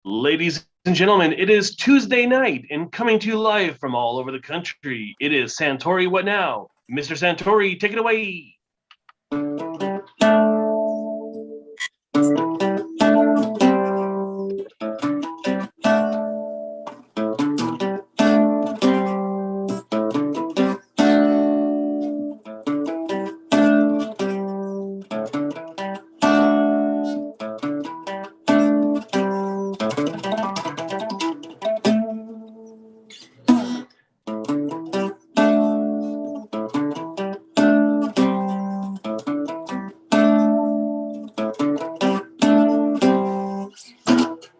Ladies and gentlemen, it is Tuesday night and coming to you live from all over the country. It is Santore What Now? Mr. Santore, take it away.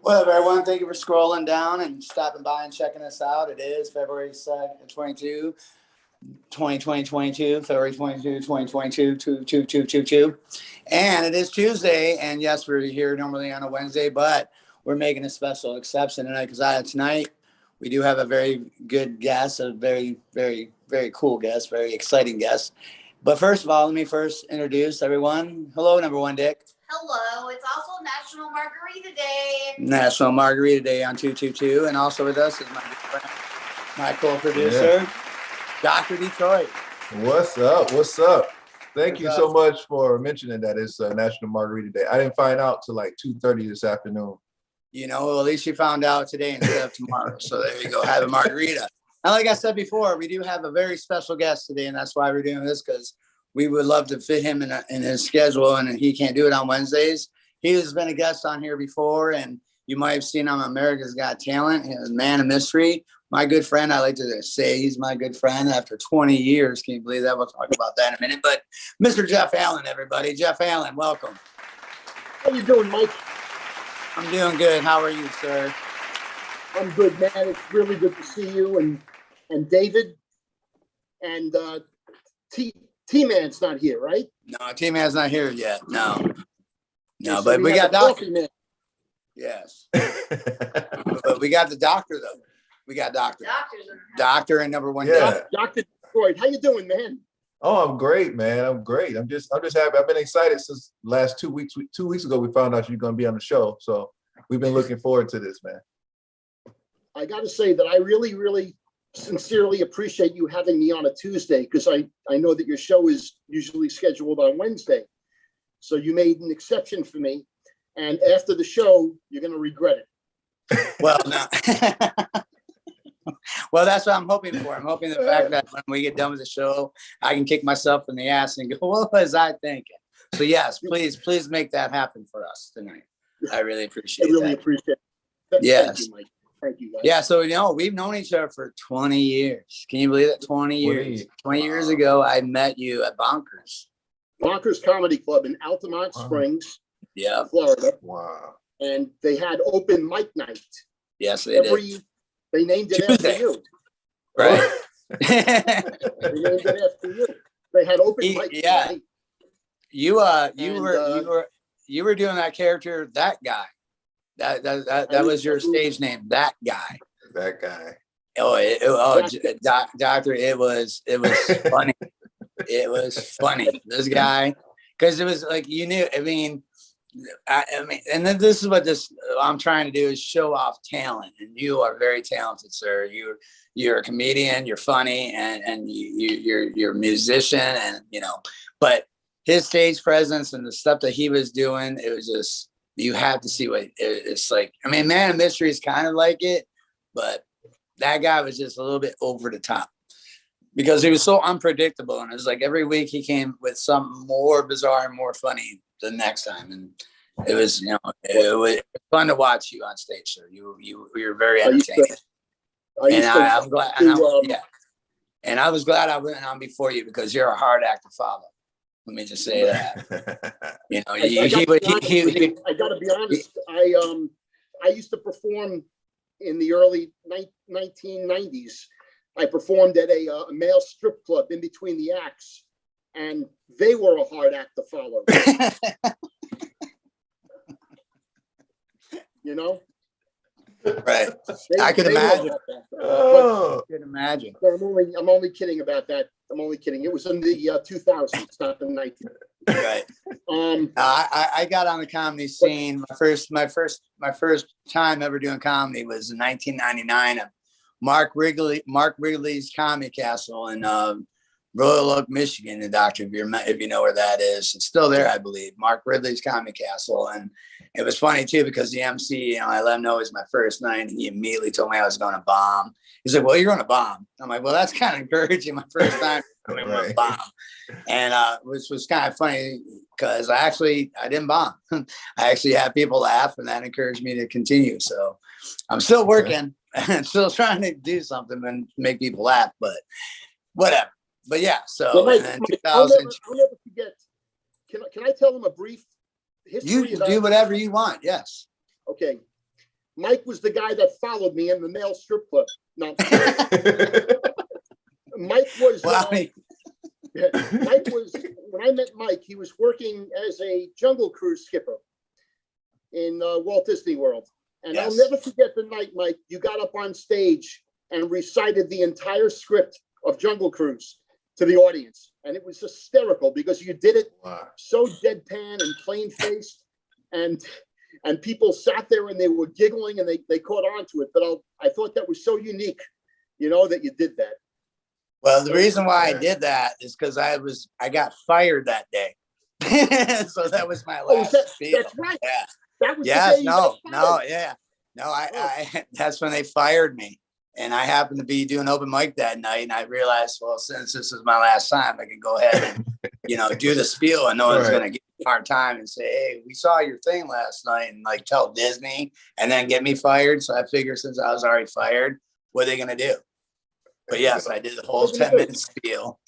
Well, everyone, thank you for scrolling down and stopping by and checking us out. It is February 2nd, 2022, February 22, 2022, 22222. And it is Tuesday. And yes, we're here normally on a Wednesday, but we're making a special exception tonight because tonight we do have a very good guest, a very, very, very cool guest, very exciting guest. But first of all, let me first introduce everyone. Hello, number one, Dick. Hello, it's also National Margarita Day. National Margarita Day on 222. And also with us is my good friend, my co-producer, Dr. Detroit. What's up? What's up? Thank What's you up? so much for mentioning that it's National Margarita Day. I didn't find out till like 2:30 this afternoon. You know, well, at least you found out today instead of tomorrow. So there you go. Have a margarita. And like I said before, we do have a very special guest today, and that's why we're doing this, because we would love to fit him in his schedule, and he can't do it on Wednesdays. He has been a guest on here before, and you might have seen him on America's Got Talent. He's a man of mystery. My good friend, I like to say he's my good friend after 20 years. Can you believe that? We'll talk about that in a minute. But Mr. Jeff Allen, everybody. Jeff Allen, welcome. How you doing, Mike? I'm doing good. How are you, sir? I'm good, man. It's really good to see you and David and T-Man's not here, right? No, T-Man's not here yet. No, So but we got the Doctor. coffee man. Yes, but we got the doctor though. We got Doctor. Doctor and number one. Yeah. Dr. Detroit, how you doing, man? Oh, I'm great, man. I'm great. I'm just happy. I've been excited since last 2 weeks. 2 weeks ago, we found out you're going to be on the show. So we've been looking forward to this, man. I got to say that I really, really sincerely appreciate you having me on a Tuesday, because I know that your show is usually scheduled on Wednesday. So you made an exception for me. And after the show, you're going to regret it. Well, no. Well, that's what I'm hoping for. I'm hoping the fact that when we get done with the show, I can kick myself in the ass and go, what was I thinking? So yes, please make that happen for us tonight. I really appreciate I really that. appreciate it. Yes. Thank you, Mike. Thank you, guys. Yeah, so we've known each other for 20 years. Can you believe that? 20 years. 20 years ago, I met you at Bonkers. Bonkers Comedy Club in Altamont Springs, Yeah. Florida. Wow. And they had open mic night. Yes, they did. They named it Tuesday. after you. Right. They named it after you. They had open mic night. You were doing that character, that guy. That was your stage name, that guy. That guy. Doctor, it was funny. It was funny. This guy, because it was like, you knew. I mean, and then this is what I'm trying to do is show off talent, and you are very talented, sir. You're a comedian. You're funny, and you're a musician, and But his stage presence and the stuff that he was doing, it was just, you have to see what it's like. I mean, Man of Mystery is kind of like it, but that guy was just a little bit over the top because he was so unpredictable. And it was like every week he came with something more bizarre and more funny the next time. And it was, it was fun to watch you on stage, sir. You were very entertaining. I'm glad. And I was glad I went on before you because you're a hard act to follow. Let me just say that. I got to be honest. I used to perform in the early 1990s. I performed at a male strip club in between the acts, and they were a hard act to follow. Right. I could imagine. Oh. I could imagine. I'm only kidding about that. I'm only kidding. It was in the 2000s, not the 19. Right. Um, I got on the comedy scene. My first time ever doing comedy was in 1999 at Mark Wrigley's Comedy Castle in Royal Oak, Michigan. And doctor, if you know where that is, it's still there, I believe. Mark Wrigley's Comedy Castle, and it was funny too because the MC, I let him know it was my first night, and he immediately told me I was going to bomb. He's like, "Well, you're going to bomb." I'm like, "Well, that's kind of encouraging. My first time, I'm going to bomb," and which was kind of funny because I didn't bomb. I actually had people laugh, and that encouraged me to continue. So I'm still working and still trying to do something and make people laugh, but whatever. But yeah, so well, Mike, and then Mike, 2000. I'll never forget. Can I tell them a brief history? You can do whatever you want. Yes. Okay. Mike was the guy that followed me in the male strip club. No. Mike was. Well, Mike was, when I met Mike, he was working as a Jungle Cruise skipper in Walt Disney World. And Yes. I'll never forget the night, Mike, you got up on stage and recited the entire script of Jungle Cruise to the audience. And it was hysterical because you did it so deadpan and plain-faced. And people sat there and they were giggling and they caught on to it. But I thought that was so unique, that you did that. Well, the reason why I did that is because I got fired that day. So that was my last spiel. That's right. Yeah. That was Yes, the day you got fired. yeah. No, I that's when they fired me. And I happened to be doing open mic that night, and I realized, well, since this is my last time, I can go ahead and do the spiel, and no one's gonna give me a hard time and say, "Hey, we saw your thing last night," and like tell Disney and then get me fired. So I figured since I was already fired, what are they gonna do? But yes, I did the whole 10-minute spiel.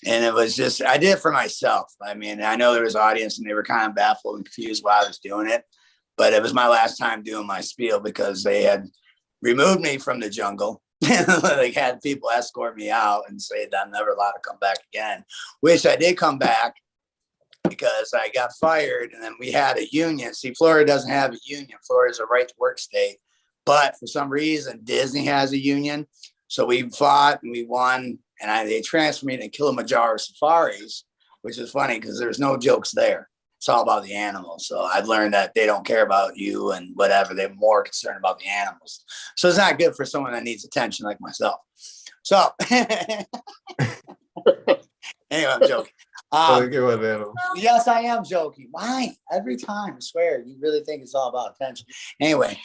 And it was just, I did it for myself. I mean, I know there was audience and they were kind of baffled and confused why I was doing it, but it was my last time doing my spiel because they had removed me from the jungle. They had people escort me out and say that I'm never allowed to come back again, which I did come back because I got fired. And then we had a union. See, Florida doesn't have a union. Florida is a right to work state, but for some reason, Disney has a union. So we fought and we won, and they transferred me to Kilimanjaro Safaris, which is funny because there's no jokes there. It's all about the animals. So I've learned that they don't care about you and whatever. They're more concerned about the animals. So it's not good for someone that needs attention like myself. So anyway, I'm joking. Yes, I am joking. Why? Every time, I swear. You really think it's all about attention. Anyway.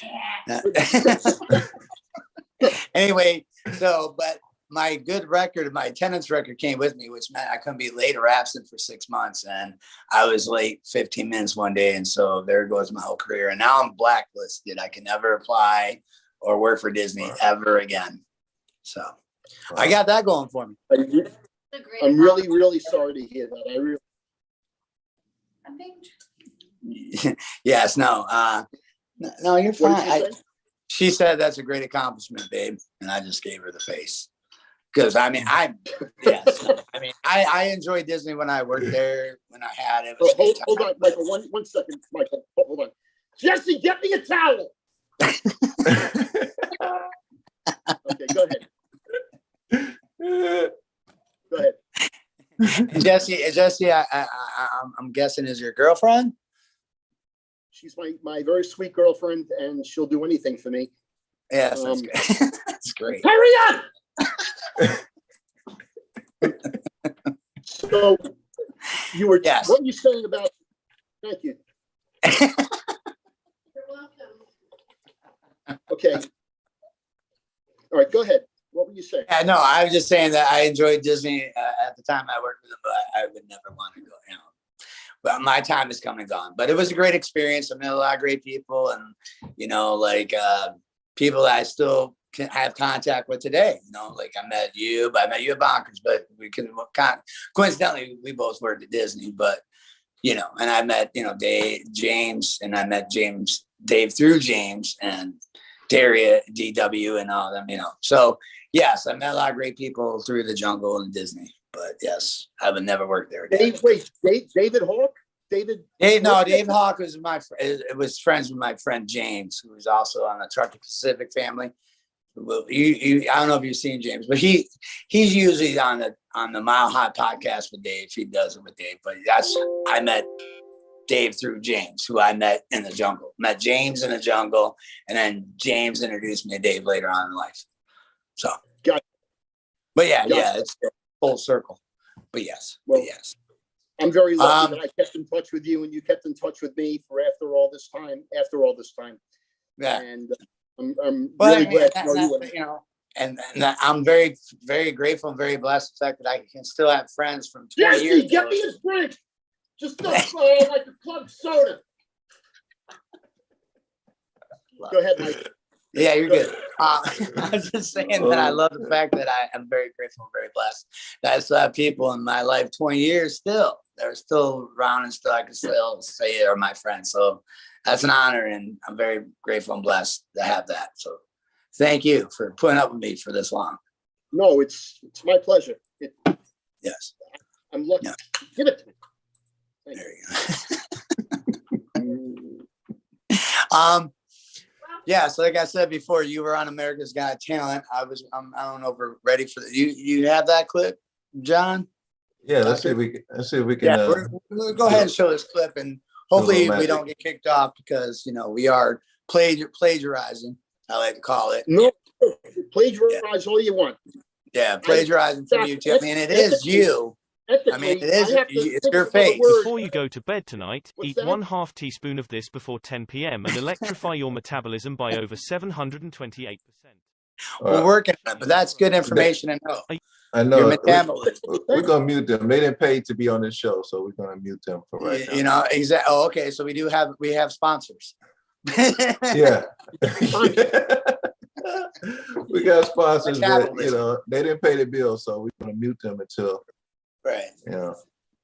But my good record, my attendance record came with me, which meant I couldn't be late or absent for 6 months. And I was late 15 minutes one day. And so there goes my whole career. And now I'm blacklisted. I can never apply or work for Disney ever again. So I got that going for me. I'm really, really sorry to hear that. Yes, no, you're fine. She said that's a great accomplishment, babe. And I just gave her the face. Because I enjoyed Disney when I worked there, when I had it. Hold on, Michael, one second, Michael, hold on. Jesse, get me a towel. Okay, go ahead. Go ahead. Jesse, I'm guessing is your girlfriend? She's my very sweet girlfriend, and she'll do anything for me. Yes, that's great. That's great. Hurry up! So you were, yes. What were you saying about, thank you. You're welcome. Okay. All right, go ahead. What were you saying? Yeah, no, I was just saying that I enjoyed Disney at the time I worked with them, but I would never want to go, But my time is come and gone. But it was a great experience. I met a lot of great people, and people that I still can have contact with today. Like I met you at Bonkers, but we can coincidentally we both worked at Disney. But and I met James, and I met Dave through James, and Daria, DW, and all them. So yes, I met a lot of great people through the jungle and Disney. But yes, I would never work there again. David Hawk? Dave Hawk was friends with my friend James, who was also on the Truckee Pacific family. I don't know if you've seen James, but he's usually on the Mile High podcast with Dave. He does it with Dave, but I met Dave through James, who I met in the jungle. Met James in the jungle, and then James introduced me to Dave later on in life. So, but yeah, it's full circle. But yes, I'm very lucky that I kept in touch with you, and you kept in touch with me for after all this time. Yeah, and I'm really glad to know you. And I'm very, very grateful and very blessed the fact that I can still have friends from 20 years ago. Get me a drink. Just like a club soda. Go ahead, Mike. Yeah, you're good. I was just saying that I love the fact that I am very grateful and very blessed that I still have people in my life 20 years still. They're still around and still I can still say are my friends. So that's an honor, and I'm very grateful and blessed to have that. So thank you for putting up with me for this long. No, it's my pleasure. Yes. I'm lucky. Yeah. Give it to me. There you go. Yeah, so like I said before, you were on America's Got Talent. I don't know if we're ready for you have that clip, John? Yeah, let's see if we can. Yeah, we'll go ahead and show this clip, and hopefully we don't get kicked off because we are plagiarizing. I like to call it. No, plagiarize all you want. Yeah, plagiarizing from YouTube. I mean, it is you. I mean, it's your face. Before you go to bed tonight, eat 1/2 teaspoon of this before 10 p.m. and electrify your metabolism by over 728%. We're working on it, but that's good information to know. I know. Your metabolism. We're going to mute them. They didn't pay to be on this show, so we're going to mute them for right now. Exactly. Oh, okay. So we have sponsors. Yeah. We got sponsors, but they didn't pay the bill, so we're going to mute them until. Right. Yeah.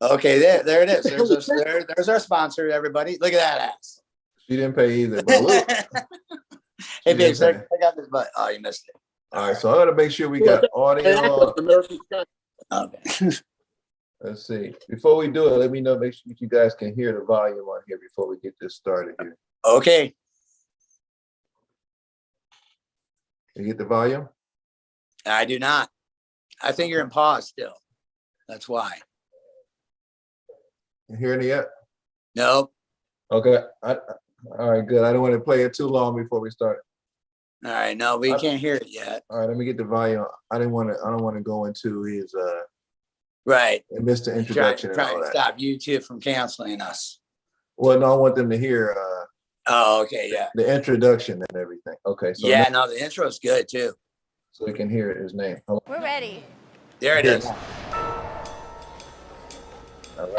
Okay, there it is. There's our sponsor, everybody. Look at that ass. She didn't pay either, but look. Hey, babe, check out this butt. Oh, you missed it. All right, so I got to make sure we got audio. Okay. Let's see. Before we do it, let me know, make sure you guys can hear the volume on here before we get this started here. Okay. You get the volume? I do not. I think you're in pause still. That's why. You hearing it yet? Nope. Okay. All right, good. I don't want to play it too long before we start. All right. No, we can't hear it yet. All right, let me get the volume. I don't want to go into his right. Mr. Introduction. Trying to stop YouTube from canceling us. Well, no, I want them to hear oh, okay, yeah. the introduction and everything. Okay. So yeah, no, the intro is good too. So we can hear his name. We're ready. There it is.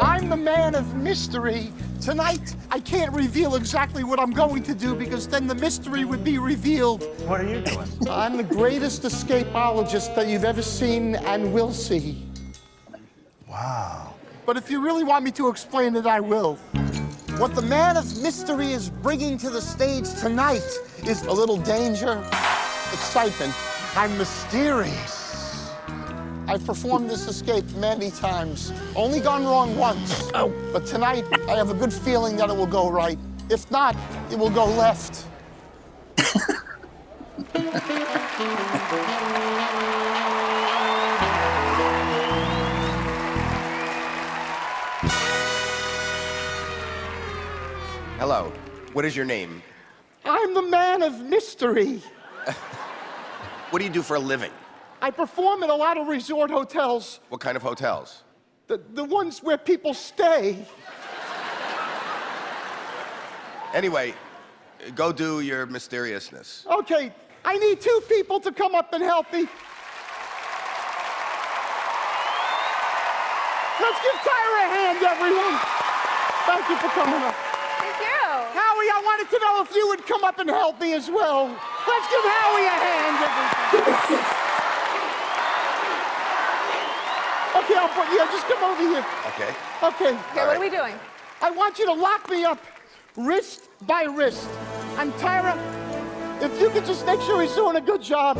I'm the man of mystery. Tonight, I can't reveal exactly what I'm going to do because then the mystery would be revealed. What are you doing? I'm the greatest escapologist that you've ever seen and will see. Wow. But if you really want me to explain it, I will. What the man of mystery is bringing to the stage tonight is a little danger, excitement. I'm mysterious. I've performed this escape many times, only gone wrong once. Oh. But tonight, I have a good feeling that it will go right. If not, it will go left. Hello. What is your name? I'm the man of mystery. What do you do for a living? I perform at a lot of resort hotels. What kind of hotels? The ones where people stay. Anyway, go do your mysteriousness. Okay, I need 2 people to come up and help me. Let's give Tyra a hand, everyone. Thank you for coming up. Thank you. Howie, I wanted to know if you would come up and help me as well. Let's give Howie a hand, everyone. Okay, just come over here. Okay. Okay. Okay, what are we doing? I want you to lock me up, wrist by wrist. And Tyra, if you could just make sure he's doing a good job.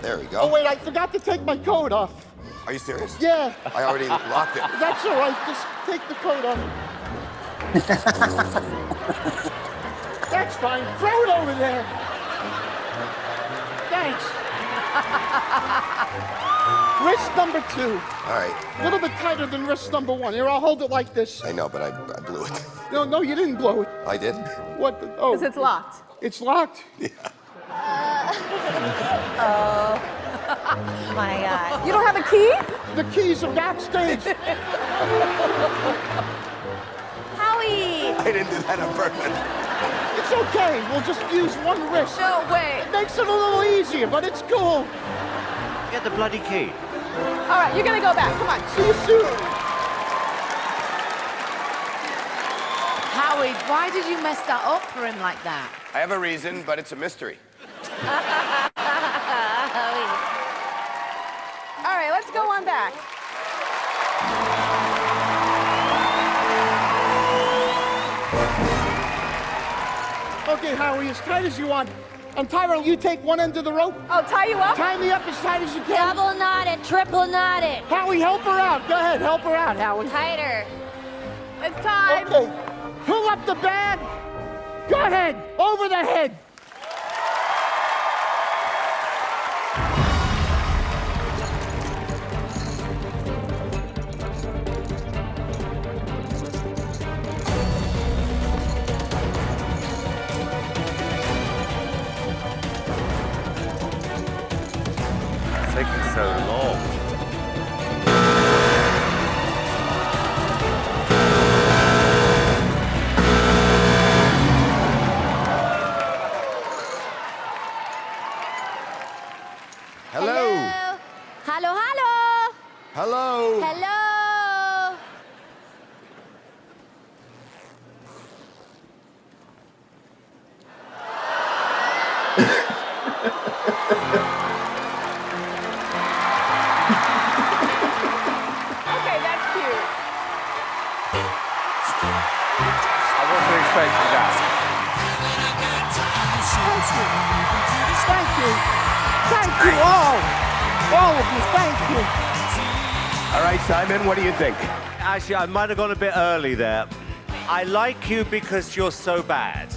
There we go. Oh, wait, I forgot to take my coat off. Are you serious? Yeah. I already locked it. That's all right. Just take the coat off. That's fine. Throw it over there. Wrist number 2. All right. A little bit tighter than wrist number 1. Here, I'll hold it like this. I know, but I blew it. No, you didn't blow it. I did? What? Oh. Because it's locked. It's locked? Oh. My God. You don't have a key? The keys are backstage. Howie. I didn't do that on purpose. It's okay. We'll just use one wrist. No way. It makes it a little easier, but it's cool. Get the bloody key. All right, you're going to go back. Come on. See you soon. Howie, why did you mess that up for him like that? I have a reason, but it's a mystery. All right, let's go on back. Okay, Howie, as tight as you want. And Tyra, you take one end of the rope. Oh, tie you up? Tie me up as tight as you can. Double knot it, triple knot it. Howie, help her out. Go ahead, help her out, Howie. Tighter. It's time. Okay, pull up the bag. Go ahead, over the head. Taking so long. Hello. Hello, hello. Hello. Hello. Okay, that's cute. I wasn't expecting that. Thank you. Thank you all. All of you, thank you. All right, Simon, what do you think? Actually, I might have gone a bit early there. I like you because you're so bad.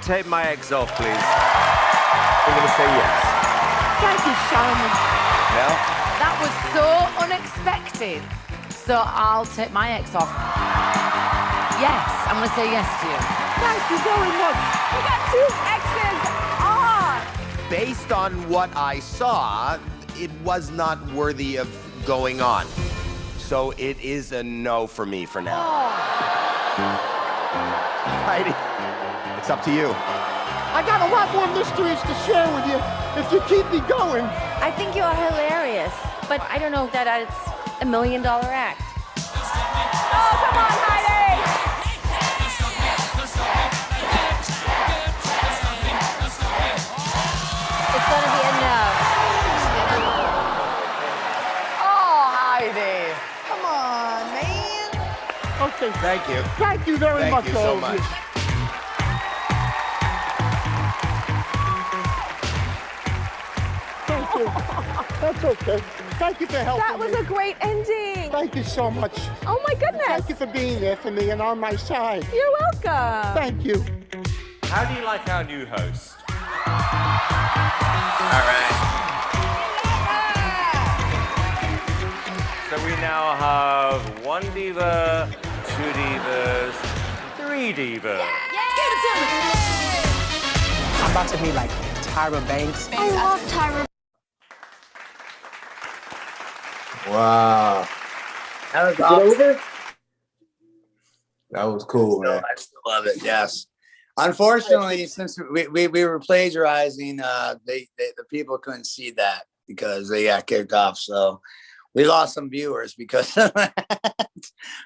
Take my eggs off, please. I'm going to say yes. Thank you, Simon. Mel? That was so unexpected. So I'll take my ex off. Yes, I'm going to say yes to you. Thank you very much. We got 2 X's on. Based on what I saw, it was not worthy of going on. So it is a no for me for now. Heidi, it's up to you. I got a lot more mysteries to share with you if you keep me going. I think you're hilarious, but I don't know that it's $1 million act. Oh, come on, Heidi. It's gonna be a no. Oh, Heidi. Come on, man. Okay. Thank you. Thank you very much, Thank you all so of much. you. Thank you. That's okay. Thank you for helping That was me. a great ending. Thank you so much. Oh, my goodness. Thank you for being there for me and on my side. You're welcome. Thank you. How do you like our new host? All right. So we now have 1 diva, 2 divas, 3 divas. I'm about to be like Tyra Banks. I love Tyra. Wow. That was Is it awesome. over? That was cool, man. I still love it. Yes. Unfortunately, since we were plagiarizing, the people couldn't see that because they got kicked off. So we lost some viewers because of that.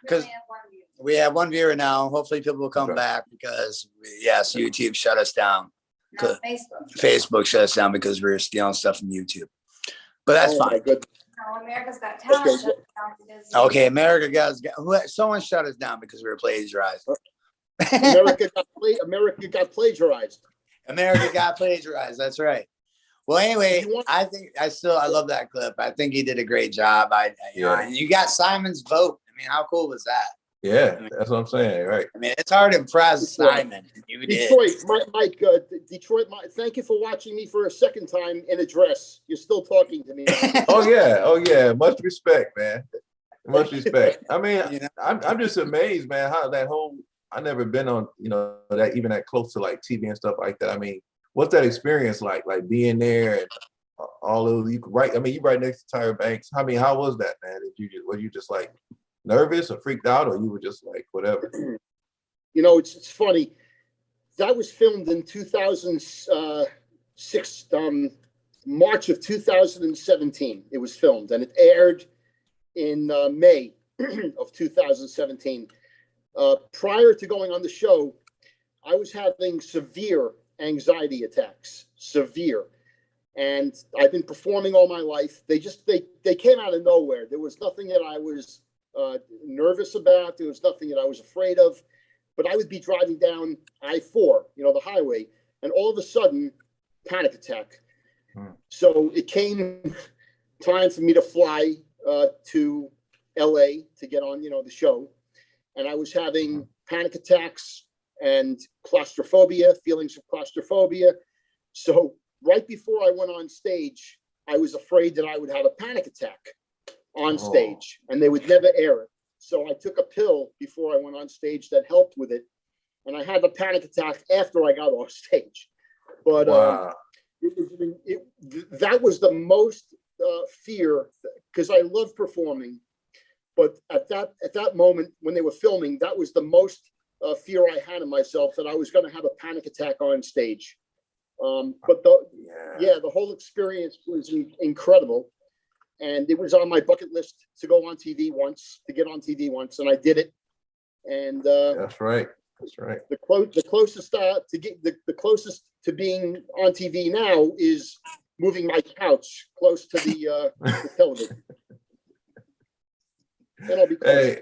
Because we have 1 viewer now. Hopefully, people will come back because yes, YouTube shut us down. No, Facebook. Facebook shut us down because we were stealing stuff from YouTube. But that's Oh, my fine. goodness. No, America's Got Talent. Okay. shut down because- Okay, America someone shut us down because we were plagiarized. America got plagiarized. America got plagiarized. That's right. Well, anyway, I love that clip. I think he did a great job. You know, and you got Simon's vote. I mean, how cool was that? Yeah, that's what I'm saying. Right. I mean, it's hard to impress Simon. You did. Detroit, Mike, Detroit, thank you for watching me for a second time in a dress. You're still talking to me. Oh yeah. Much respect, man. Much respect. I mean, I'm just amazed, man, how that whole, I never been on, that even that close to like TV and stuff like that. I mean, what's that experience like being there and all of you right? I mean, you right next to Tyra Banks. I mean, how was that, man? Were you just like nervous or freaked out, or you were just like whatever? It's funny. That was filmed in 2006, March of 2017. It was filmed, and it aired in May of 2017. Prior to going on the show, I was having severe anxiety attacks, severe. And I've been performing all my life. They came out of nowhere. There was nothing that I was nervous about. There was nothing that I was afraid of. But I would be driving down I-4, the highway, and all of a sudden, panic attack. So it came time for me to fly to LA to get on, the show. And I was having panic attacks and claustrophobia, feelings of claustrophobia. So right before I went on stage, I was afraid that I would have a panic attack on stage, and they would never air it. So I took a pill before I went on stage that helped with it. And I had a panic attack after I got off stage. But wow. That was the most fear, because I love performing. But at that moment when they were filming, that was the most fear I had in myself, that I was going to have a panic attack on stage. But the whole experience was incredible. And it was on my bucket list to go on TV once, to get on TV once, and I did it. And that's right. That's right. The closest the closest to being on TV now is moving my couch close to the television. And I'll be close.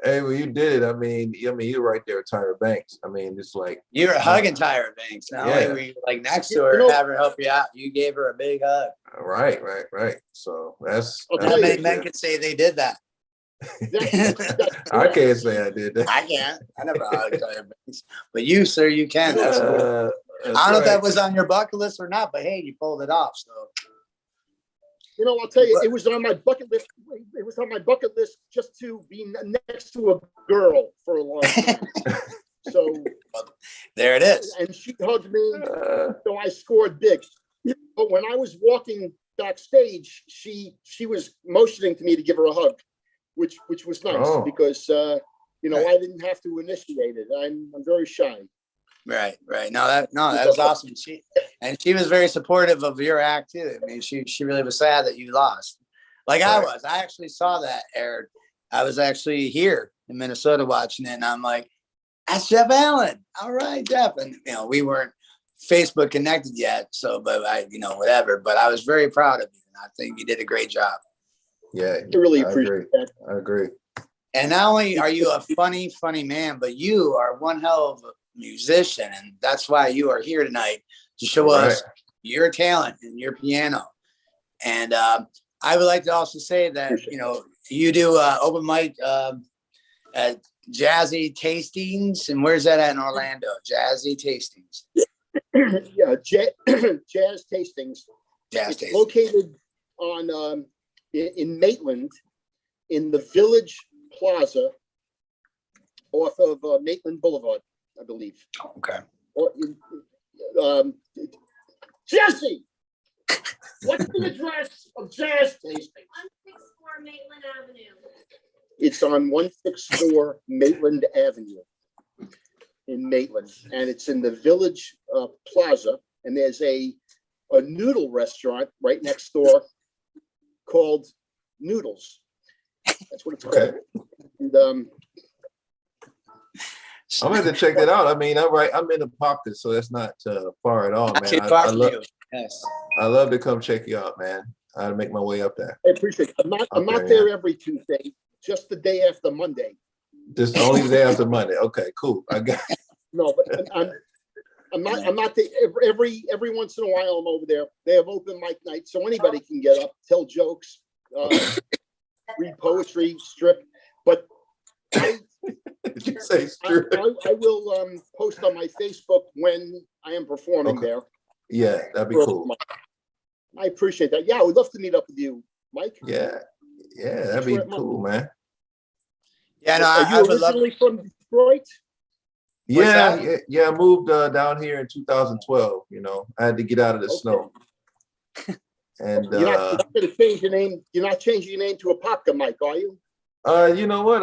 Hey, well, you did it. I mean, you're right there with Tyra Banks. I mean, it's like you were hugging Tyra Banks. Not only were you like next to her, have her help you out. You gave her a big hug. Right. So that's how many men can say they did that? I can't say I did that. I can't. I never hugged Tyra Banks, but you, sir, you can. That's cool. I don't know if that was on your bucket list or not, but hey, you pulled it off. So. I'll tell you, it was on my bucket list. It was on my bucket list just to be next to a girl for a long time. So there it is. And she hugged me, so I scored big. But when I was walking backstage, she was motioning to me to give her a hug, which was nice because I didn't have to initiate it. I'm very shy. Right. No, that was awesome. She was very supportive of your act too. I mean, she really was sad that you lost. Like I was. I actually saw that aired. I was actually here in Minnesota watching it, and I'm like, "That's Jeff Allen." All right, Jeff. And we weren't Facebook connected yet, so but I, whatever. But I was very proud of you, and I think you did a great job. Yeah, I really appreciate that. I agree. And not only are you a funny man, but you are one hell of a musician, and that's why you are here tonight to show us your talent and your piano. And I would like to also say that you do open mic at Jazzy Tastings, and where's that at in Orlando? Jazzy Tastings. Yeah, Jazz Tastings. It's located on in Maitland, in the Village Plaza, off of Maitland Boulevard, I believe. Okay. Jesse, what's the address of Jazz Tasting? 164 Maitland Avenue. It's on 164 Maitland Avenue in Maitland, and it's in the Village Plaza. And there's a noodle restaurant right next door called Noodles. That's what it's called. And, I'm going to check that out. I mean, I'm in the pocket, so that's not far at all, man. I love to come check you out, man. I'll make my way up there. I appreciate it. I'm not there every Tuesday, just the day after Monday. Just only the day after Monday. Okay, cool. I got it. No, but I'm not there every once in a while. I'm over there. They have open mic night, so anybody can get up, tell jokes, read poetry, strip. But Did you say strip? I will post on my Facebook when I am performing there. Yeah, that'd be cool. I appreciate that. Yeah, I would love to meet up with you, Mike. Yeah, that'd be cool, man. Yeah, no, Are you originally from Detroit? Yeah. I moved down here in 2012. You know, I had to get out of the snow. And you're not going to change your name. You're not changing your name to Apopka, Mike, are you? You know what?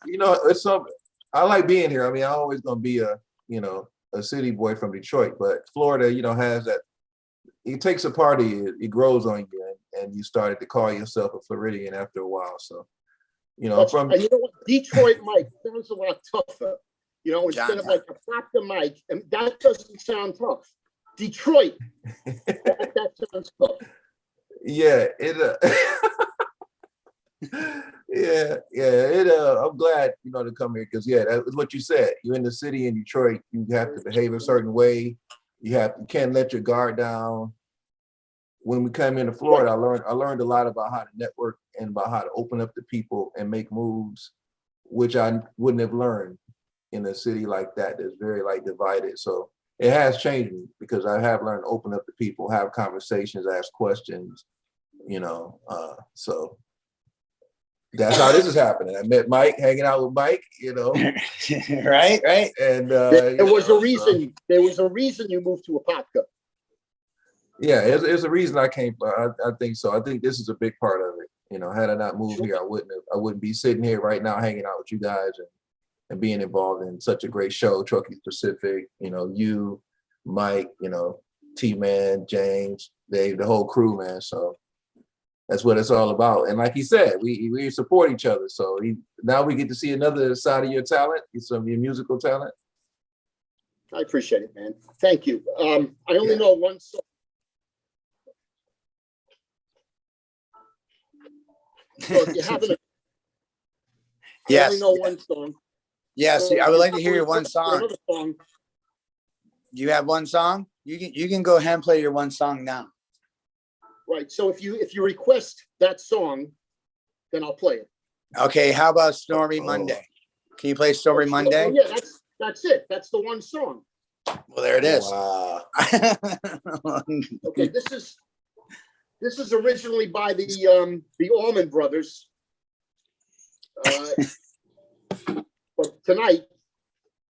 It's something. I like being here. I mean, I'm always gonna be a city boy from Detroit, but Florida, has that. It takes a party. It grows on you, and you started to call yourself a Floridian after a while. So, and you know what? Detroit Mike sounds a lot tougher. Instead of like Apopka Mike, and that doesn't sound tough. Detroit, that sounds tough. Yeah, I'm glad to come here because that's what you said. You're in the city in Detroit. You have to behave a certain way. You can't let your guard down. When we came into Florida, I learned a lot about how to network and about how to open up to people and make moves, which I wouldn't have learned in a city like that that's very divided. So it has changed me because I have learned to open up to people, have conversations, ask questions. So that's how this is happening. I met Mike, hanging out with Mike, Right. And there was a reason. There was a reason you moved to Apopka. Yeah, there's a reason I came. I think so. I think this is a big part of it. Had I not moved here, I wouldn't be sitting here right now, hanging out with you guys and being involved in such a great show, Truckee Pacific. You, Mike, T-Man, James, Dave, the whole crew, man. So that's what it's all about. And like he said, we support each other. So now we get to see another side of your talent, some of your musical talent. I appreciate it, man. Thank you. I only know one song. So if you haven't, I only know one song. Yes, So I would like to hear your one song. song. You have one song? You can go ahead and play your one song now. Right. So if you request that song, then I'll play it. Okay. How about Stormy Monday? Can you play Stormy Monday? Oh, yeah, that's it. That's the one song. Well, there it is. Wow. Okay. This is originally by the Allman Brothers. But tonight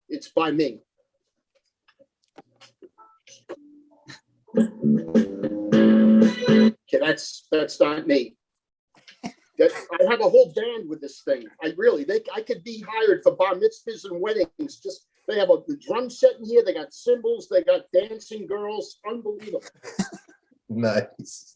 it's by me. Okay, that's not me. I have a whole band with this thing. I could be hired for bar mitzvahs and weddings. They have the drum set in here. They got cymbals. They got dancing girls. Unbelievable. Nice.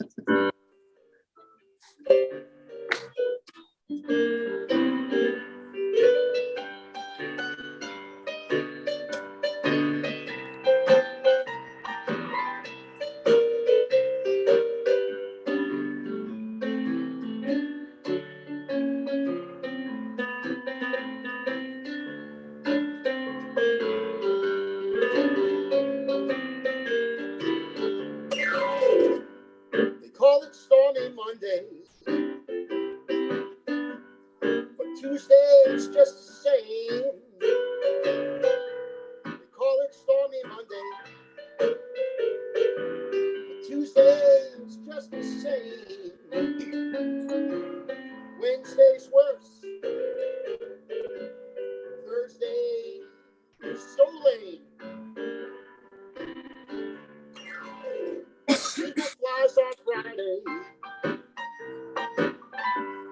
They call it Stormy Monday, but Tuesday is just the same. They call it Stormy Monday, but Tuesday is just the same. Wednesday's worse. Thursday is so lame. Eagle flies on Friday.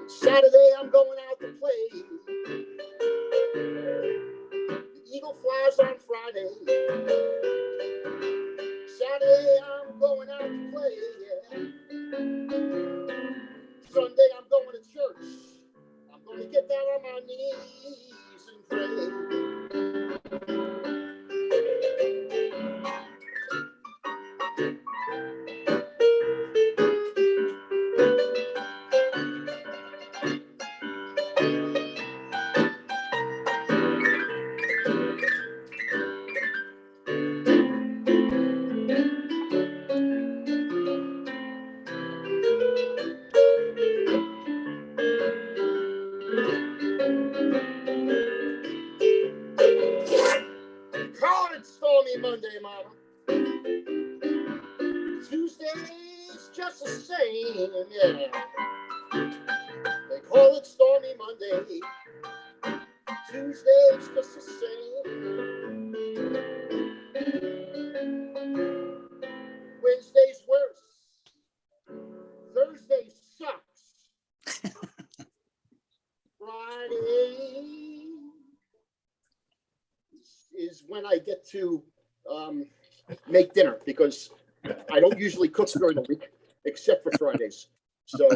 Saturday I'm going out to play. The eagle flies on Friday. Saturday I'm going out to play. Yeah. Sunday I'm going to church. I'm going to get down on my knees and pray. Monday's just the same, yeah. They call it Stormy Monday. Tuesday's just the same. Wednesday's worse. Thursday sucks. Friday is when I get to make dinner because I don't usually cook during the week except for Fridays. So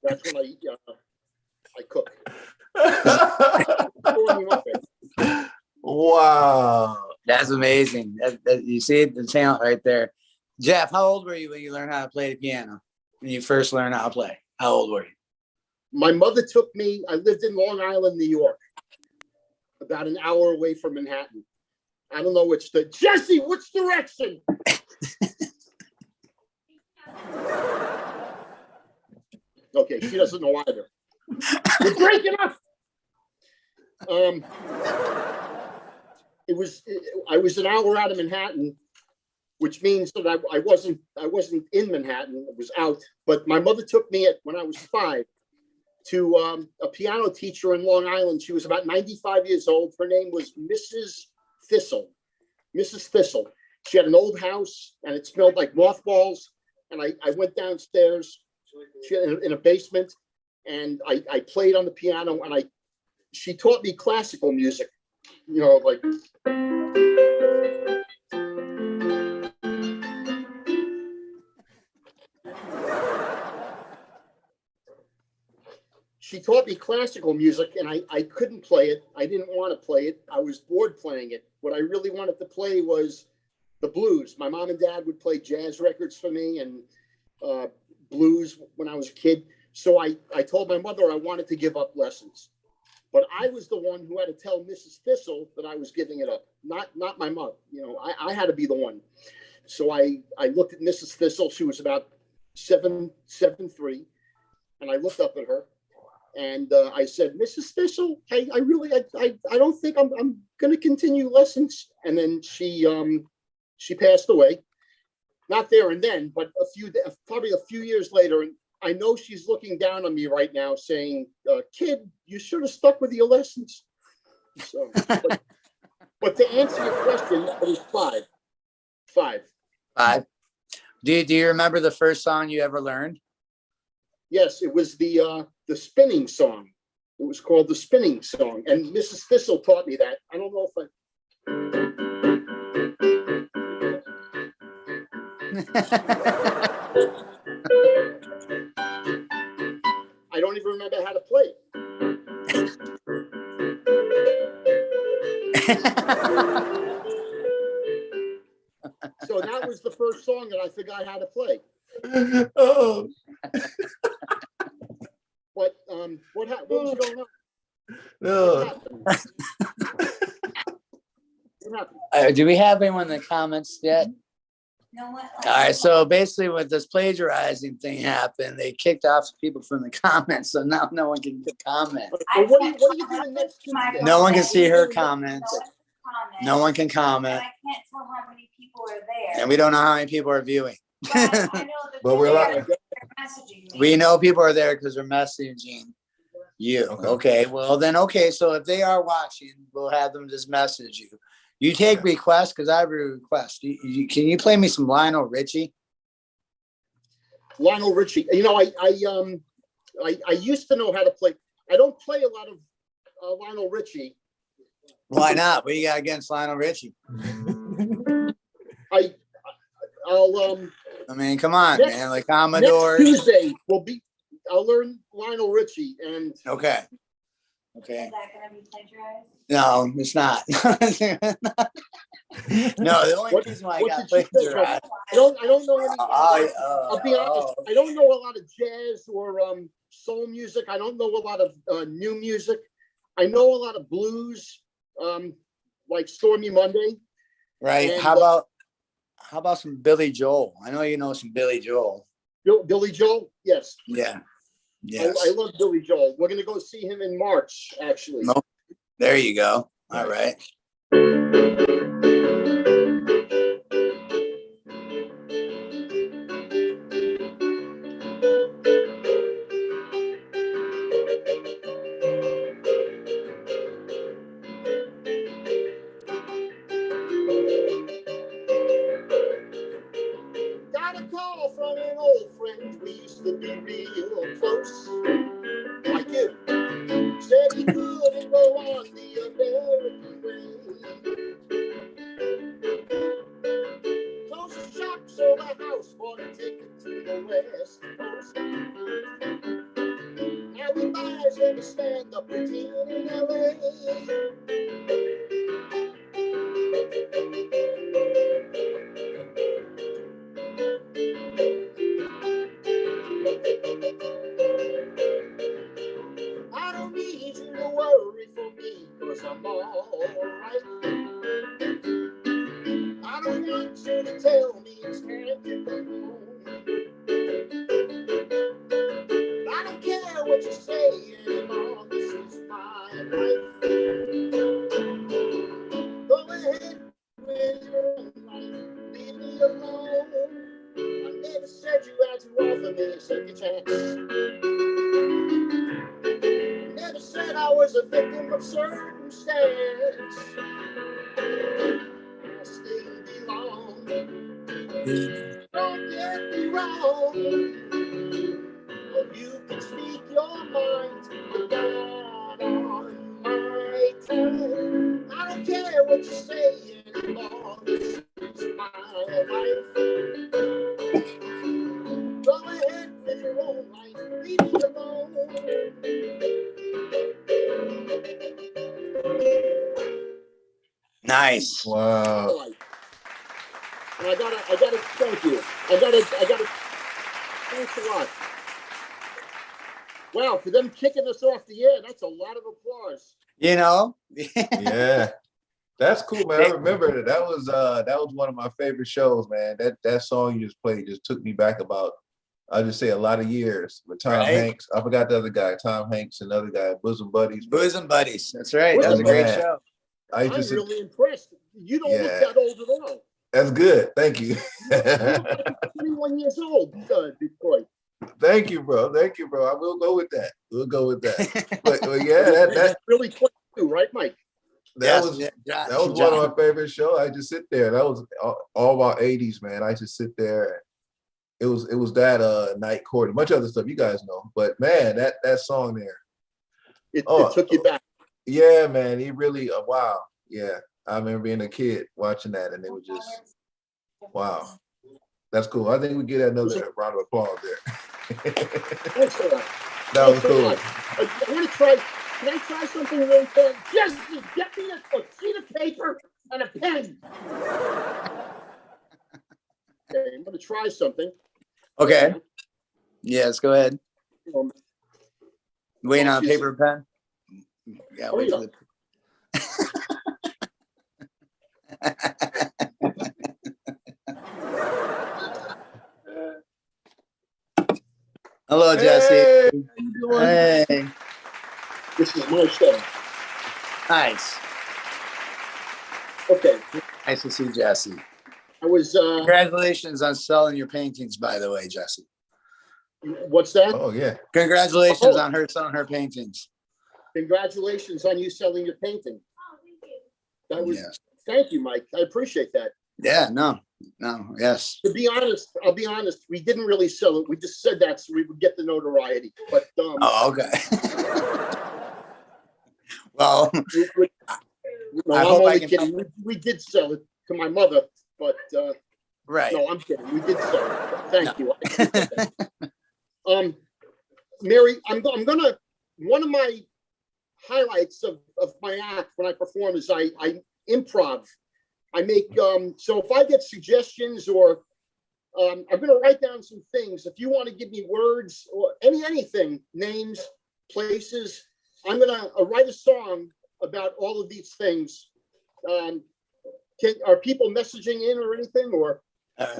that's when I cook. Wow. That's amazing. You see the talent right there. Jeff, how old were you when you learned how to play the piano? When you first learned how to play? How old were you? My mother took me, I lived in Long Island, New York, about an hour away from Manhattan. I don't know which Jesse, which direction? Okay, she doesn't know either. We're breaking up. I was an hour out of Manhattan, which means that I wasn't in Manhattan. I was out. But my mother took me when I was 5 to a piano teacher in Long Island. She was about 95 years old. Her name was Mrs. Thistle. Mrs. Thistle. She had an old house and it smelled like mothballs. And I went downstairs in a basement and I played on the piano and she taught me classical music, you know, like. She taught me classical music and I couldn't play it. I didn't want to play it. I was bored playing it. What I really wanted to play was the blues. My mom and dad would play jazz records for me and blues when I was a kid. So I told my mother I wanted to give up lessons. But I was the one who had to tell Mrs. Thistle that I was giving it up, not my mother. You know, I had to be the one. So I looked at Mrs. Thistle. She was about 7'3", and I looked up at her. And I said, Mrs. Thistle, I don't think I'm going to continue lessons. And then she passed away, not there and then, but probably a few years later. And I know she's looking down on me right now saying, kid, you should have stuck with your lessons. So, but to answer your question, it was 5. 5. Do you remember the first song you ever learned? Yes, it was the spinning song. It was called the spinning song. And Mrs. Thistle taught me that. I don't know if I don't even remember how to play it. So that was the first song that I forgot how to play. Oh. But what was going on? No. What happened? Do we have anyone in the comments yet? No one. All right, so basically when this plagiarizing thing happened, they kicked off people from the comments, so now no one can comment. What are you doing next Tuesday? No one can see her comments. No one can comment. I can't tell how many people are there. And we don't know how many people are viewing. But I know that But we're they're live. messaging me. We know people are there because they're messaging you. Okay, well then, okay, so if they are watching, we'll have them just message you. You take requests because I have a request. Can you play me some Lionel Richie? Lionel Richie. You know, I used to know how to play. I don't play a lot of Lionel Richie. Why not? What do you got against Lionel Richie? I'll I mean, come on, man. Like Commodore. Next Tuesday I'll learn Lionel Richie and Okay. Is that gonna be plagiarized? No, it's not. No, the only reason why I got plagiarized. I don't know any. I'll be honest. I don't know a lot of jazz or soul music. I don't know a lot of new music. I know a lot of blues, like Stormy Monday. Right. And, How about some Billy Joel? I know you know some Billy Joel. Billy Joel? Yes. Yeah. Yes. I love Billy Joel. We're going to go see him in March, actually. No. There you go. All right. house, bought a ticket to the West Coast. Now he buys in a stand-up routine in LA. I don't need you to worry for me, cause I'm alright. I don't want you to tell me it's time to go home. I don't care what you say anymore, this is my life. Go ahead with your own life, leave me alone. I never said you had to offer me a second chance. Never said I was a victim of circumstance. I still belong. Don't get me wrong. You can speak your mind, but not on my time. I don't care what you say anymore. This is my life. Go ahead with your own life. Leave me alone. Nice. Wow. And I gotta thank you. I gotta, thanks a lot. Wow, for them kicking us off the air, that's a lot of applause. You know? Yeah. That's cool, man. I remember that. That was one of my favorite shows, man. That song you just played just took me back about, I'll just say, a lot of years with Tom Hanks. I forgot the other guy, Tom Hanks, and another guy, Bosom Buddies. Bosom Buddies. That's right. That was a great show. I'm really impressed. You don't look that old at all. That's good. Thank you. You look like 21 years old, Detroit. Thank you, bro. Thank you, bro. I will go with that. We'll go with that. But yeah, that's really quick too, right, Mike? That was one of my favorite shows. I just sit there. That was all about 80s, man. I just sit there. It was that Night Court, a bunch of other stuff you guys know. But man, that song there. It took you back. Yeah, man. He really wow. Yeah. I remember being a kid watching that, and it was just wow. That's cool. I think we get another round of applause there. Thanks a lot. That was cool. I want to try. Can I try something real quick? Jesse, get me a sheet of paper and a pen. Okay, I'm going to try something. Okay. Yes, go ahead. Waiting on paper and pen? Yeah, wait for the... Hello, Jesse. Hey, how you doing? Hey. This is my show. Nice. Okay. Nice to see Jesse. I was. Congratulations on selling your paintings, by the way, Jesse. What's that? Oh yeah. Congratulations on her selling her paintings. Congratulations on you selling your painting. That was. Thank you, Mike. I appreciate that. Yeah. No. Yes. To be honest, I'll be honest. We didn't really sell it. We just said that so we would get the notoriety. But oh, okay. Well, no, I'm only kidding. We did sell it to my mother, but right. No, I'm kidding. We did sell it. But thank you. Mary, I'm gonna. One of my highlights of my act when I perform is I improv. I make so if I get suggestions or I'm going to write down some things. If you want to give me words or anything, names, places, I'm going to write a song about all of these things. Are people messaging in or anything or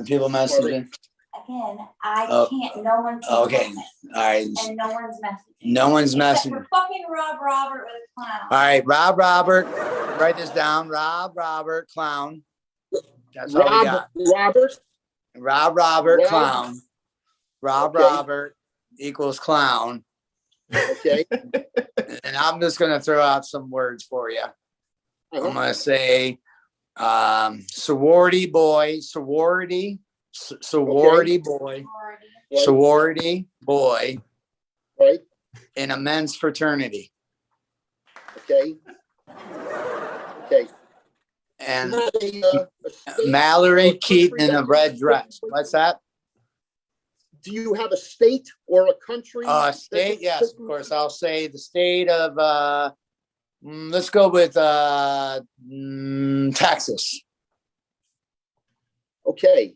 people messaging? Again, I can't. No one can. Okay. All right. And no one's messaging. No one's messaging. For fucking Rob Robert with a clown. All right, Rob Robert. Write this down. Rob Robert clown. That's all we got. Rob Robert clown. Rob Robert equals clown. Okay. And I'm just gonna throw out some words for you. I'm gonna say sorority boy, sorority boy, sorority boy, right? In a men's fraternity. Okay. Okay. And Mallory Keaton in a red dress. What's that? do you have a state or a country? State, yes, of course. I'll say the state of, let's go with Texas. Okay.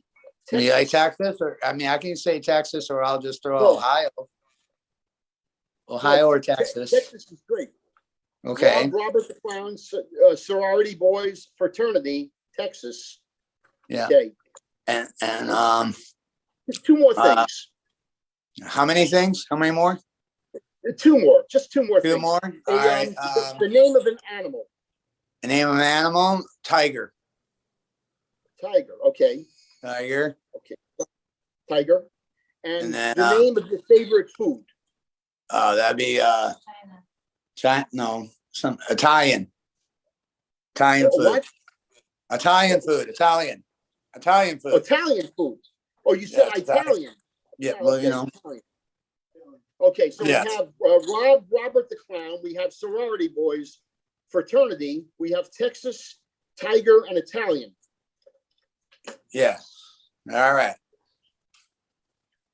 Do you like Texas? Or, I mean, I can say Texas, or I'll just throw Ohio. Ohio or Texas. Texas is great. Okay. Robert the Clown, sorority boys, fraternity, Texas. Yeah. Okay. And there's two more things. How many things? How many more? Two more. Just two more things. Two more? All right. The name of an animal. The name of an animal? Tiger. Tiger. Okay. Tiger. Okay. Tiger. And then, the name of your favorite food. That'd be China. No, some Italian. Italian food. What? Italian food. Italian food. Italian food. Oh, you said Italian. Yeah, Oh, well, okay. you know. Okay, so Yes. we have Robert the Clown. We have sorority boys, fraternity. We have Texas, Tiger, and Italian. Yeah. All right.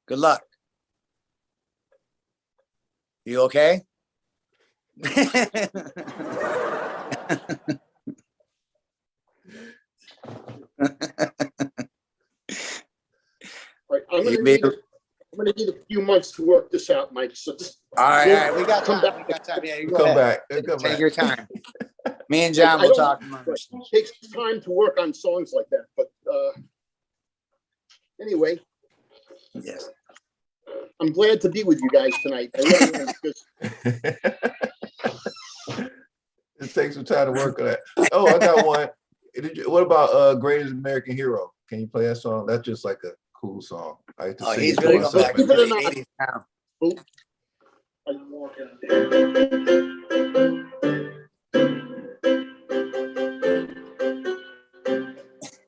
Good luck. You okay? All right, I'm gonna need a few months to work this out, Mike. So just all right, we got time. back. We got time. Yeah, you Come ahead. back. Take your time. Me and John will talk. It takes time to work on songs like that, but anyway. Yes. I'm glad to be with you guys tonight. I really am, because It takes some time to work on that. Oh, I got one. What about Greatest American Hero? Can you play that song? That's just like a cool song. I like to sing He's it to really going myself. back to the 80s now.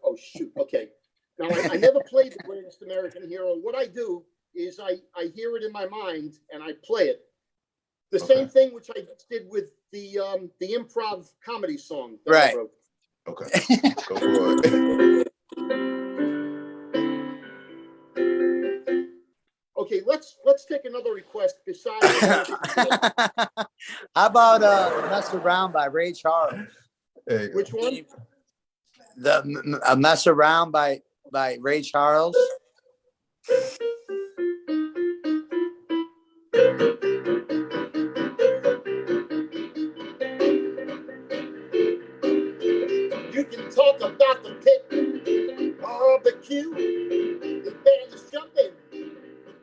Oh shoot. Okay. Now I never played the Greatest American Hero. What I do is I hear it in my mind and I play it. The same thing which I did with the improv comedy song that I wrote. Okay. Go for it. Okay, let's take another request besides. How about Mess Around by Ray Charles? Which one? The Mess Around by Ray Charles. You can talk about the pit, barbecue, the band is jumping,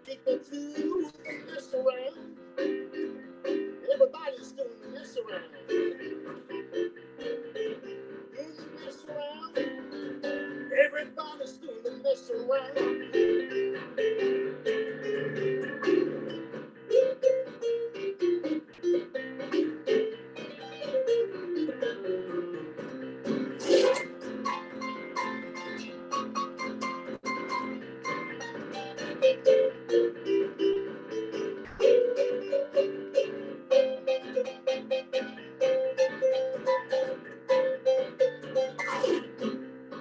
people to mess around. Everybody's doing the mess around. Doing the mess around. Everybody's doing the mess around.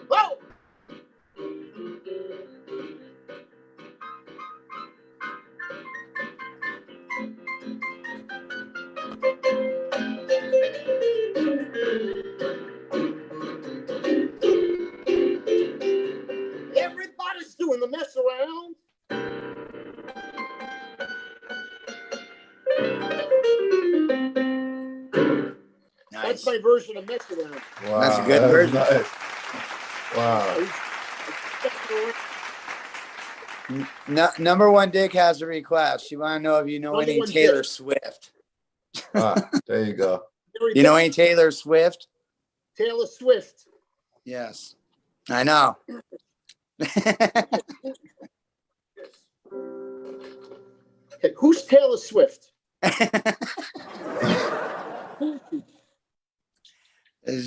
Whoa! Everybody's doing the mess around. That's my version of mess around. Wow, That's a good version. Nice. Wow. Number one Dick has a request. She want to know if you know Number any one Taylor Dick. Swift. There you go. You know any Taylor Swift? Taylor Swift. Yes, I know. Okay, who's Taylor Swift?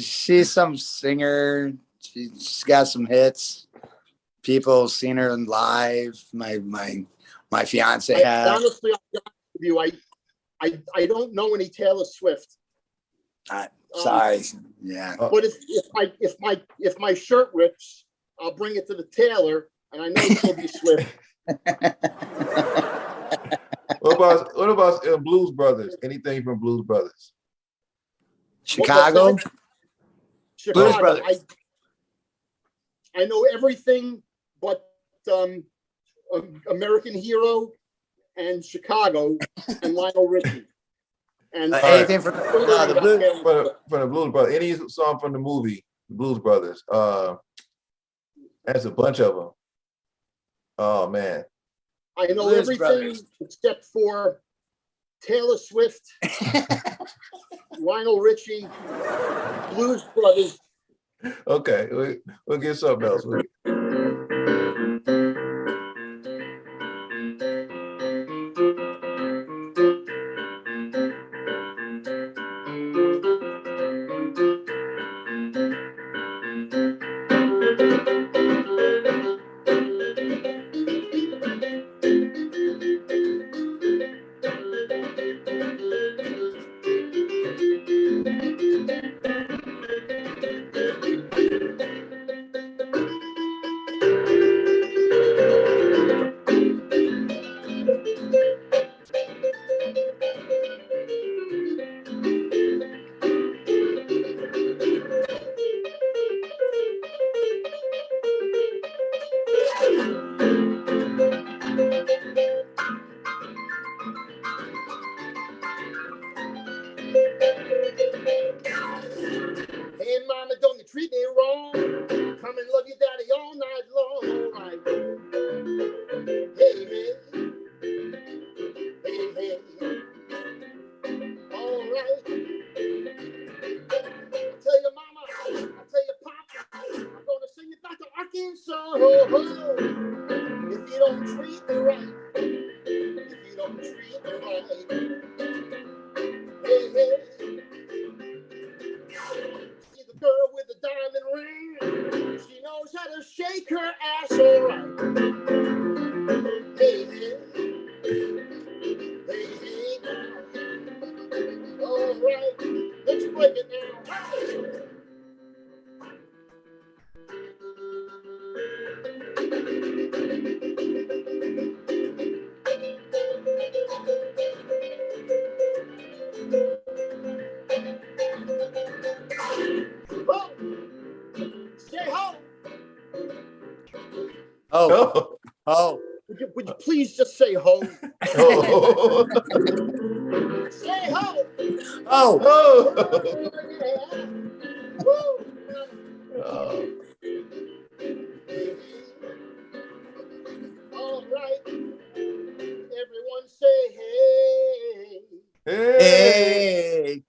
She's some singer. She's got some hits. People have seen her live. My fiance has. Honestly, I'll be honest with you. I don't know any Taylor Swift. Sorry. Yeah. But if my shirt rips, I'll bring it to the tailor, and I know she'll be Swift. What about Blues Brothers? Anything from Blues Brothers? Chicago. Blues Chicago. Brothers. I know everything but American Hero and Chicago and Lionel Richie. And anything from the Blues. From the Blues Brothers. Any song from the movie Blues Brothers? That's a bunch of them. Oh man. I know Blues everything Brothers. except for Taylor Swift, Lionel Richie, Blues Brothers. Okay, we'll get something else. Hey, mama, don't you treat me wrong. Come and love your daddy all night long. All right. Hey, hey. Hey, hey. All right. I tell you, mama, I tell you, pop, I'm gonna sing it back to Arkansas. If you don't treat me right, if you don't treat me right. Hey, hey. See the girl with the diamond ring. She knows how to shake her ass all right. Hey, hey. Hey, hey. All right. Let's break it down. Oh, say ho. Oh. Would you please just say ho? Oh. Say ho. Oh. Yeah. Woo. Oh. All right. Everyone say hey. Hey.